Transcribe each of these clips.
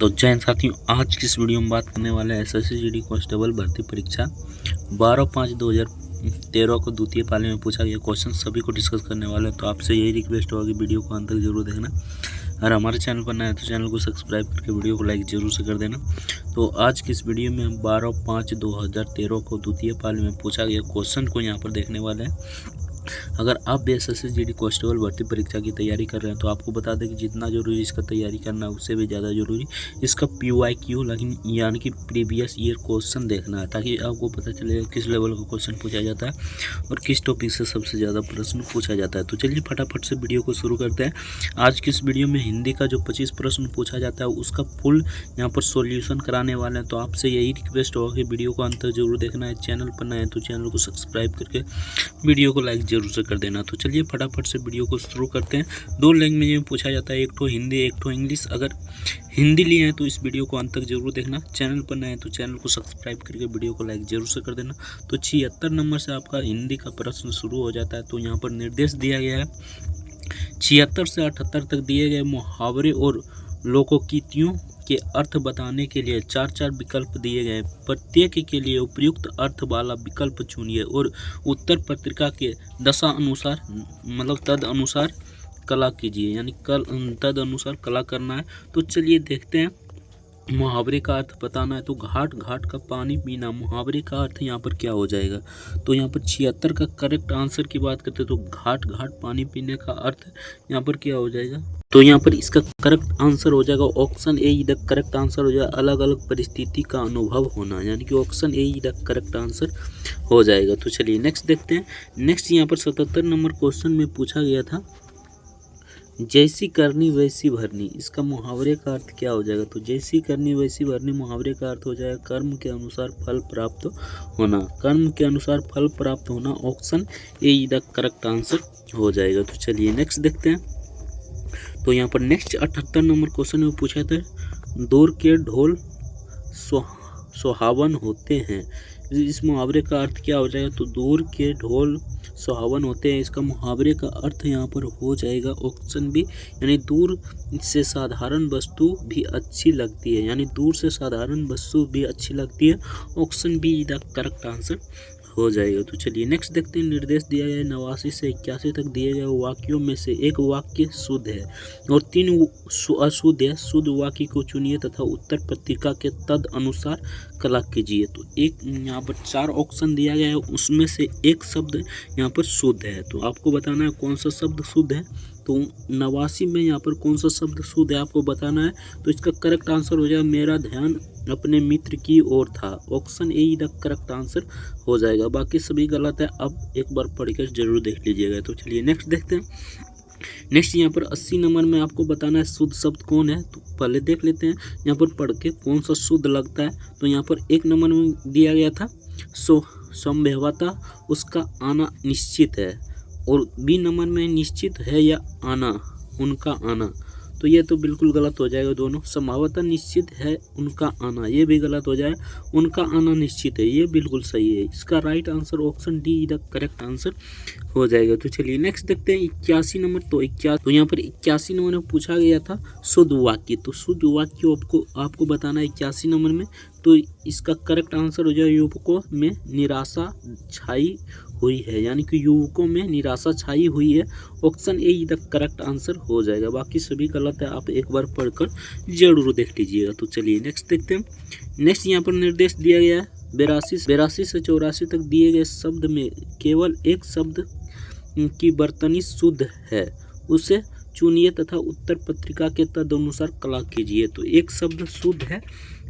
तो जय हिंद साथियों, आज की इस वीडियो में बात करने वाले हैं एसएससी जीडी कांस्टेबल भर्ती परीक्षा 12/5/2013 को द्वितीय पाली में पूछा गया क्वेश्चन सभी को डिस्कस करने वाले हैं। तो आपसे यही रिक्वेस्ट होगा कि वीडियो को अंत तक जरूर देखना। अगर हमारे चैनल पर नया है तो चैनल को सब्सक्राइब करके वीडियो को लाइक जरूर से कर देना। तो आज की इस वीडियो में हम 12/5/2013 को द्वितीय पाली में पूछा गया क्वेश्चन को यहाँ पर देखने वाले हैं। अगर आप भी एसएससी जीडी कांस्टेबल भर्ती परीक्षा की तैयारी कर रहे हैं तो आपको बता दें कि जितना जरूरी इसका तैयारी करना है उससे भी ज़्यादा जरूरी इसका PYQ यानी कि प्रीवियस ईयर क्वेश्चन देखना है, ताकि आपको पता चले किस लेवल का क्वेश्चन पूछा जाता है और किस टॉपिक से सबसे ज़्यादा प्रश्न पूछा जाता है। तो चलिए फटाफट से वीडियो को शुरू करते हैं। आज की इस वीडियो में हिंदी का जो 25 प्रश्न पूछा जाता है उसका फुल यहाँ पर सोल्यूशन कराने वाले हैं। तो आपसे यही रिक्वेस्ट होगा कि वीडियो को अंत तक जरूर देखना है। चैनल पर नए हैं तो चैनल को सब्सक्राइब करके वीडियो को लाइक जरूर से कर देना। तो चलिए फटाफट से वीडियो को शुरू करते हैं। दो लैंग्वेज में पूछा जाता है, एक तो हिंदी एक तो इंग्लिश। अगर हिंदी लिए हैं तो इस वीडियो को अंत तक जरूर देखना। चैनल पर नए हैं तो चैनल को सब्सक्राइब करके वीडियो को लाइक जरूर से कर देना। तो 76 नंबर से आपका हिंदी का प्रश्न शुरू हो जाता है। तो यहाँ पर निर्देश दिया गया है 76 से 78 तक दिए गए मुहावरे और लोकोक्तियों के अर्थ बताने के लिए 4 विकल्प दिए गए। प्रत्येक के लिए उपयुक्त अर्थ वाला विकल्प चुनिए और उत्तर पत्रिका के दशा अनुसार तद अनुसार कला कीजिए, यानी तद अनुसार कला करना है। तो चलिए देखते हैं। मुहावरे का अर्थ बताना है तो घाट घाट का पानी पीना, मुहावरे का अर्थ यहाँ पर क्या हो जाएगा। तो यहाँ पर 76 का करेक्ट आंसर की बात करते हैं तो घाट घाट पानी पीने का अर्थ यहाँ पर क्या हो जाएगा। तो यहाँ पर इसका करेक्ट आंसर हो जाएगा option A the correct answer हो जाएगा अलग अलग परिस्थिति का अनुभव होना, यानी कि option A the correct answer हो जाएगा। तो चलिए नेक्स्ट देखते हैं। नेक्स्ट यहाँ पर 77 नंबर क्वेश्चन में पूछा गया था जैसी करनी वैसी भरनी, इसका मुहावरे का अर्थ क्या हो जाएगा। तो जैसी करनी वैसी भरनी मुहावरे का अर्थ हो जाएगा कर्म के अनुसार फल प्राप्त होना। कर्म के अनुसार फल प्राप्त होना option A the correct answer हो जाएगा। तो चलिए नेक्स्ट देखते हैं। तो यहाँ पर नेक्स्ट 78 नंबर क्वेश्चन में पूछा था दूर के ढोल सुहावन होते हैं, इस मुहावरे का अर्थ क्या हो जाएगा। तो दूर के ढोल सुहावन होते हैं, इसका मुहावरे का अर्थ यहाँ पर हो जाएगा ऑप्शन बी, यानी दूर से साधारण वस्तु भी अच्छी लगती है, यानी दूर से साधारण वस्तु भी अच्छी लगती है। Option be the correct answer हो जाएगा। तो चलिए नेक्स्ट देखते हैं। निर्देश दिया गया 89 से 81 तक दिए गए वाक्यों में से एक वाक्य शुद्ध है और 3 अशुद्ध है। शुद्ध वाक्य को चुनिए तथा उत्तर पत्रिका के तद अनुसार कला कीजिए। तो एक यहाँ पर 4 ऑप्शन दिया गया है, उसमें से एक शब्द यहाँ पर शुद्ध है। तो आपको बताना है कौन सा शब्द शुद्ध है। तो 89 में यहाँ पर कौन सा शब्द शुद्ध है आपको बताना है। तो इसका करेक्ट आंसर हो जाएगा मेरा ध्यान अपने मित्र की ओर था। Option A the correct answer हो जाएगा, बाकी सभी गलत है। अब एक बार पढ़कर जरूर देख लीजिएगा। तो चलिए नेक्स्ट देखते हैं। नेक्स्ट यहाँ पर 80 नंबर में आपको बताना है शुद्ध शब्द कौन है। तो पहले देख लेते हैं यहाँ पर पढ़ के कौन सा शुद्ध लगता है। तो यहाँ पर 1 नंबर में दिया गया था संभवतः उसका आना निश्चित है, और बी नंबर में निश्चित है या आना उनका आना। तो ये तो बिल्कुल गलत हो जाएगा दोनों। संभवतः निश्चित है उनका आना, ये भी गलत हो जाए। उनका आना निश्चित है, ये बिल्कुल सही है। इसका right answer option D the correct answer हो जाएगा। तो चलिए नेक्स्ट देखते हैं 81 नंबर। तो यहाँ पर 81 नंबर में पूछा गया था शुद्ध वाक्य। तो शुद्ध वाक्य आपको बताना है 81 नंबर में। तो इसका करेक्ट आंसर हो जाएगा युवकों में निराशा छाई हुई है, यानी कि युवकों में निराशा छाई हुई है। Option A the correct answer हो जाएगा, बाकी सभी गलत है। आप एक बार पढ़कर जरूर देख लीजिएगा। तो चलिए नेक्स्ट देखते हैं। नेक्स्ट यहाँ पर निर्देश दिया गया है 82 से 84 तक दिए गए शब्द में केवल एक शब्द की वर्तनी शुद्ध है, उसे चुनिए तथा उत्तर पत्रिका के तदनुसार कला कीजिए। तो एक शब्द शुद्ध है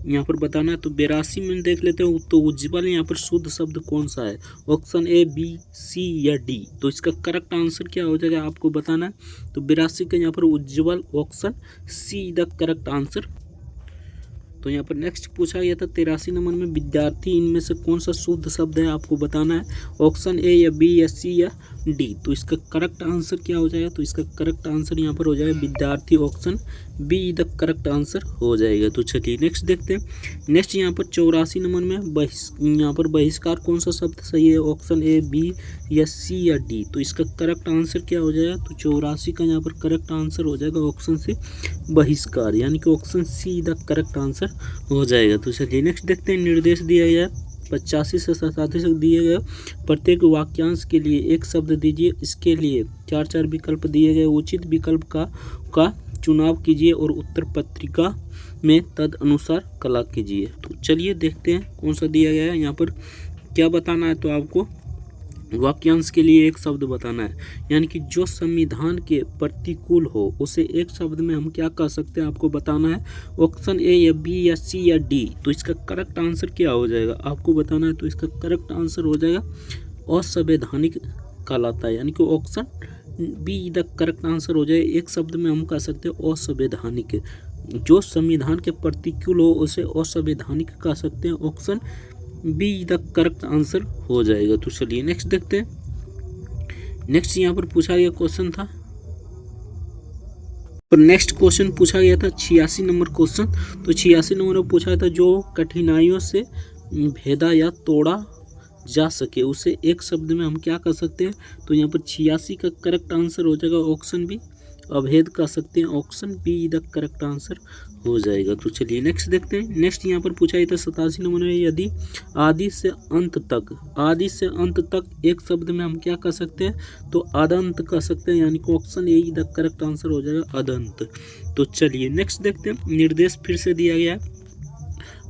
यहाँ पर बताना है। तो 82 में देख लेते हैं। तो उज्ज्वल यहाँ पर शुद्ध शब्द कौन सा है। ऑप्शन ए बी सी या डी। तो इसका करेक्ट आंसर क्या हो जाएगा आपको बताना है। तो 82 का यहाँ पर Ujjwal option C the correct answer. तो यहाँ पर नेक्स्ट पूछा गया था 83 नंबर में विद्यार्थी, इनमें से कौन सा शुद्ध शब्द है आपको बताना है। ऑप्शन ए या बी या सी या डी। तो इसका करेक्ट आंसर क्या हो जाएगा। तो इसका करेक्ट आंसर यहाँ पर हो जाएगा विद्यार्थी। Option be the correct answer हो जाएगा। तो चलिए नेक्स्ट देखते हैं। नेक्स्ट यहाँ पर 84 नंबर में यहाँ पर बहिष्कार कौन सा शब्द सही है। ऑप्शन ए बी या सी या डी। तो इसका करेक्ट आंसर क्या हो जाएगा? तो 84 का यहाँ पर करेक्ट आंसर हो जाएगा ऑप्शन सी बहिष्कार, यानी कि option C the correct answer हो जाएगा। तो चलिए नेक्स्ट देखते हैं। निर्देश दिया गया 85 से 87 तक दिए गए प्रत्येक वाक्यांश के लिए एक शब्द दीजिए। इसके लिए 4 विकल्प दिए गए। उचित विकल्प का चुनाव कीजिए और उत्तर पत्रिका में तद अनुसार कला कीजिए। तो चलिए देखते हैं कौन सा दिया गया है। यहाँ पर क्या बताना है? तो आपको वाक्यांश के लिए एक शब्द बताना है, यानी कि जो संविधान के प्रतिकूल हो उसे एक शब्द में हम क्या कह सकते हैं आपको बताना है। ऑप्शन ए या बी या सी या डी। तो इसका करेक्ट आंसर क्या हो जाएगा आपको बताना है। तो इसका करेक्ट आंसर हो जाएगा असंवैधानिक कहलाता है, यानी कि option be the correct answer हो जाए। एक शब्द में हम कह सकते हैं असंवैधानिक। जो संविधान के प्रतिकूल हो उसे असंवैधानिक कह सकते हैं। Option be the correct answer हो जाएगा। तो चलिए नेक्स्ट देखते हैं। नेक्स्ट यहाँ पर पूछा गया क्वेश्चन था, और नेक्स्ट क्वेश्चन पूछा गया था 86 नंबर क्वेश्चन। तो 86 नंबर में पूछा था जो कठिनाइयों से भेदा या तोड़ा जा सके उसे एक शब्द में हम क्या कर सकते हैं। तो यहाँ पर 86 का करेक्ट आंसर हो जाएगा ऑप्शन बी अभेद कर सकते हैं। Option be the correct answer हो जाएगा। तो चलिए नेक्स्ट देखते हैं। नेक्स्ट यहाँ पर पूछा गया था 87 नंबर में, यदि आदि से अंत तक एक शब्द में हम क्या कर सकते हैं। तो अदंत कर सकते हैं, यानी कि option A the correct answer हो जाएगा अदंत। तो चलिए नेक्स्ट देखते हैं। निर्देश फिर से दिया गया है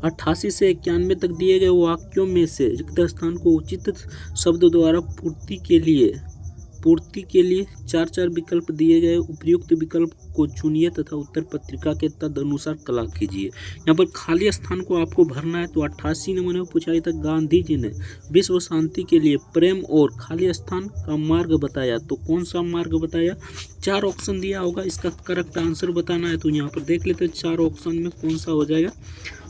88 से 91 तक दिए गए वाक्यों में से रिक्त स्थान को उचित शब्द द्वारा पूर्ति के लिए 4 विकल्प दिए गए। उपयुक्त विकल्प को चुनिए तथा उत्तर पत्रिका के तद अनुसार कला कीजिए। यहाँ पर खाली स्थान को आपको भरना है। तो 88 नंबर में पूछा गया था गांधी जी ने विश्व शांति के लिए प्रेम और खाली स्थान का मार्ग बताया। तो कौन सा मार्ग बताया? 4 ऑप्शन दिया होगा, इसका करेक्ट आंसर बताना है। तो यहाँ पर देख लेते हैं 4 ऑप्शन में कौन सा हो जाएगा।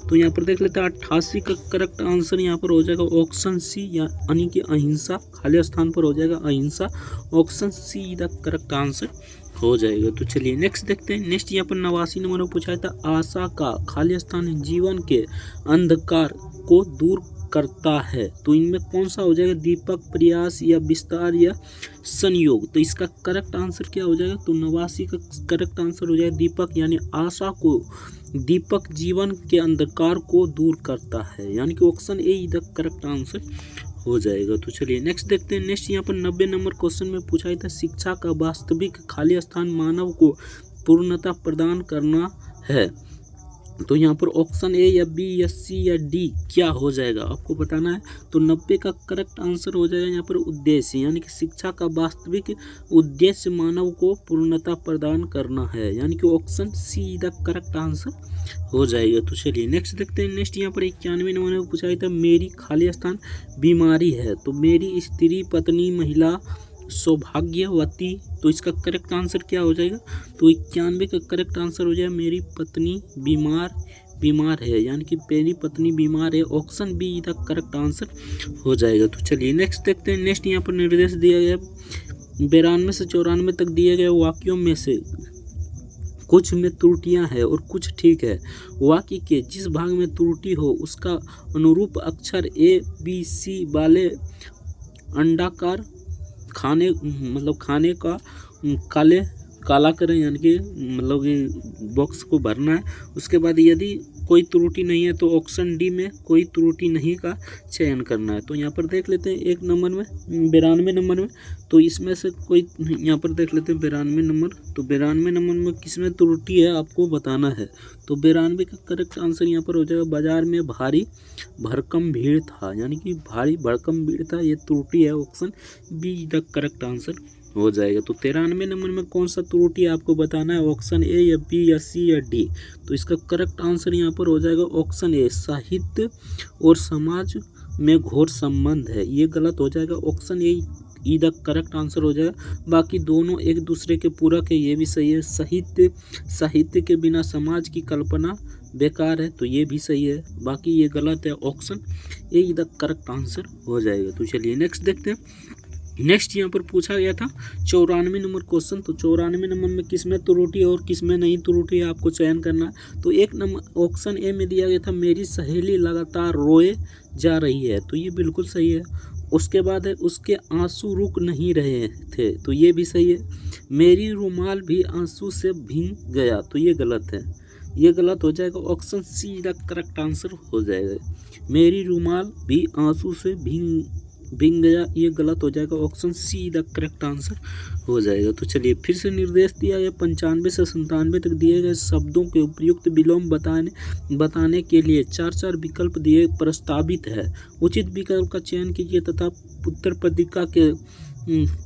तो यहाँ पर देख लेते हैं 88 का करेक्ट आंसर यहाँ पर हो जाएगा ऑप्शन सी, यानी कि अहिंसा। खाली स्थान पर हो जाएगा अहिंसा। Option C the correct answer हो जाएगा। तो चलिए नेक्स्ट देखते हैं। नेक्स्ट यहाँ पर 89 नंबर में पूछा था आशा का खाली स्थान जीवन के अंधकार को दूर करता है। तो इनमें कौन सा हो जाएगा? दीपक, प्रयास या विस्तार या संयोग। तो इसका करेक्ट आंसर क्या हो जाएगा? तो 89 का करेक्ट आंसर हो जाएगा दीपक, यानी आशा को दीपक जीवन के अंधकार को दूर करता है, यानी कि option A the correct answer हो जाएगा। तो चलिए नेक्स्ट देखते हैं। नेक्स्ट यहाँ पर 90 नंबर क्वेश्चन में पूछा गया था शिक्षा का वास्तविक खाली स्थान मानव को पूर्णता प्रदान करना है। तो यहाँ पर ऑप्शन ए या बी या सी या डी क्या हो जाएगा आपको बताना है। तो 90 का करेक्ट आंसर हो जाएगा यहाँ पर उद्देश्य, यानी कि शिक्षा का वास्तविक उद्देश्य मानव को पूर्णता प्रदान करना है, यानी कि option C the correct answer हो जाएगा। तो चलिए नेक्स्ट देखते हैं। नेक्स्ट यहाँ पर 91 नंबर में पूछा गया था मेरी खाली स्थान बीमारी है। तो मेरी स्त्री, पत्नी, महिला, सौभाग्यवती। तो इसका करेक्ट आंसर क्या हो जाएगा? तो 91 का करेक्ट आंसर हो जाएगा मेरी पत्नी बीमार है, यानी कि मेरी पत्नी बीमार है। Option be the correct answer हो जाएगा। तो चलिए नेक्स्ट देखते हैं। नेक्स्ट यहाँ पर निर्देश दिया गया 92 से 94 तक दिए गए वाक्यों में से कुछ में त्रुटियां हैं और कुछ ठीक है। वाक्य के जिस भाग में त्रुटि हो उसका अनुरूप अक्षर ए बी सी वाले अंडाकार खाने का काला करें, यानी कि मतलब कि बॉक्स को भरना है। उसके बाद यदि कोई त्रुटि नहीं है तो ऑप्शन डी में कोई त्रुटि नहीं का चयन करना है। तो यहाँ पर देख लेते हैं 1 नंबर में 92 नंबर में, तो इसमें से कोई यहाँ पर देख लेते हैं 92 नंबर। तो 92 नंबर में किसमें त्रुटि है आपको बताना है। तो 92 का करेक्ट आंसर यहाँ पर हो जाएगा बाजार में भारी भरकम भीड़ था, यानी कि भारी भरकम भीड़ था, ये त्रुटि है। Option be the correct answer हो जाएगा। तो 93 नंबर में कौन सा त्रुटि आपको बताना है? ऑप्शन ए या बी या सी या डी। तो इसका करेक्ट आंसर यहाँ पर हो जाएगा ऑप्शन ए साहित्य और समाज में घोर संबंध है, ये गलत हो जाएगा। Option A E the correct answer हो जाएगा। बाकी दोनों एक दूसरे के पूरक है, ये भी सही है। साहित्य के बिना समाज की कल्पना बेकार है, तो ये भी सही है। बाकी ये गलत है। Option A the correct answer हो जाएगा। तो चलिए नेक्स्ट देखते हैं। नेक्स्ट यहाँ पर पूछा गया था 94 नंबर क्वेश्चन। तो 94 नंबर में किसमें त्रुटि और किसमें नहीं त्रुटि है आपको चयन करना है। तो 1 नंबर ऑप्शन ए में दिया गया था मेरी सहेली लगातार रोए जा रही है, तो ये बिल्कुल सही है। उसके बाद है उसके आंसू रुक नहीं रहे थे, तो ये भी सही है। मेरी रुमाल भी आंसू से भीग गया, तो ये गलत है, ये गलत हो जाएगा। Option C the correct answer हो जाएगा। मेरी रुमाल भी आंसू से भीग गया, ये गलत हो जाएगा। Option C the correct answer हो जाएगा। तो चलिए फिर से निर्देश दिया गया 95 से 97 तक दिए गए शब्दों के उपयुक्त विलोम बताने के लिए 4 विकल्प दिए प्रस्तावित है। उचित विकल्प का चयन कीजिए तथा उत्तर पत्रिका के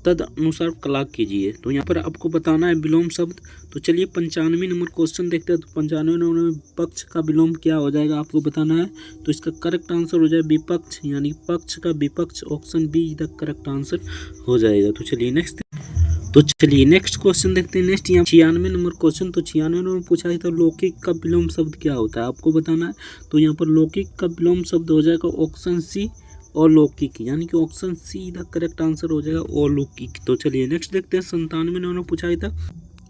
तद अनुसार कलाक कीजिए। तो यहाँ पर आपको बताना है विलोम शब्द। तो चलिए 95 नंबर क्वेश्चन देखते हैं। तो 95 नंबर में पक्ष का विलोम क्या हो जाएगा आपको बताना है। तो इसका करेक्ट आंसर हो जाएगा विपक्ष, यानी पक्ष का विपक्ष। Option be the correct answer हो जाएगा। तो चलिए नेक्स्ट क्वेश्चन देखते हैं। नेक्स्ट यहाँ 96 नंबर क्वेश्चन। तो 96 नंबर पूछा है तो लौकिक का विलोम शब्द क्या होता है आपको बताना है। तो यहाँ पर लौकिक का विलोम शब्द हो जाएगा ऑप्शन सी अलौकिक, यानी कि option C the correct answer हो जाएगा अलौकिक। तो चलिए नेक्स्ट देखते हैं। 97 नंबर पूछा था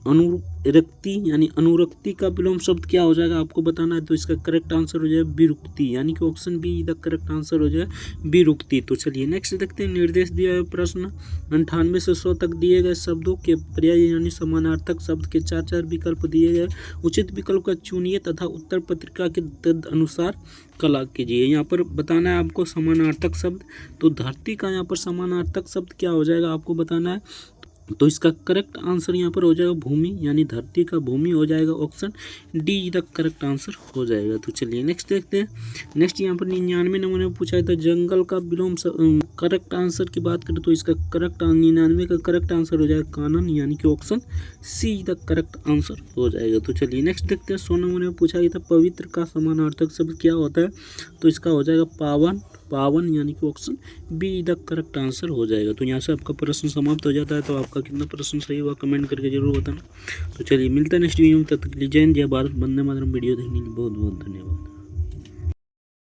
अनुरक्ति यानी अनुरक्ति का विलोम शब्द क्या हो जाएगा आपको बताना है। तो इसका करेक्ट आंसर हो जाएगा विरुक्ति, यानी कि option be the correct answer हो जाएगा विरुक्ति। तो चलिए नेक्स्ट देखते हैं। निर्देश दिया है प्रश्न 98 से 100 तक दिए गए शब्दों के पर्याय यानी समानार्थक शब्द के 4 विकल्प दिए गए। उचित विकल्प का चुनिए तथा उत्तर पत्रिका के तदनुसार कलाक कीजिए। यहाँ पर बताना है आपको समानार्थक शब्द। तो धरती का यहाँ पर समानार्थक शब्द क्या हो जाएगा आपको बताना है। तो इसका करेक्ट आंसर यहाँ पर हो जाएगा भूमि, यानी धरती का भूमि हो जाएगा। Option D the correct answer हो जाएगा। तो चलिए नेक्स्ट देखते हैं। नेक्स्ट यहाँ पर 99 नंबर में पूछा था जंगल का विलोम करेक्ट आंसर की बात करें तो इसका करेक्ट 99 का करेक्ट आंसर हो जाएगा कानन, यानी कि option C the correct answer हो जाएगा। तो चलिए नेक्स्ट देखते हैं। 100 नंबर में पूछा गया था पवित्र का समानार्थक शब्द क्या होता है। तो इसका हो जाएगा पावन, यानी कि option be the correct answer हो जाएगा। तो यहाँ से आपका प्रश्न समाप्त हो जाता है। तो आपका कितना प्रश्न सही हुआ कमेंट करके जरूर बताना। तो चलिए मिलता है नेक्स्ट वीडियो में, तब तक के लिए जय हिंद जय भारत, वंदे मातरम। वीडियो देखने के लिए बहुत बहुत धन्यवाद।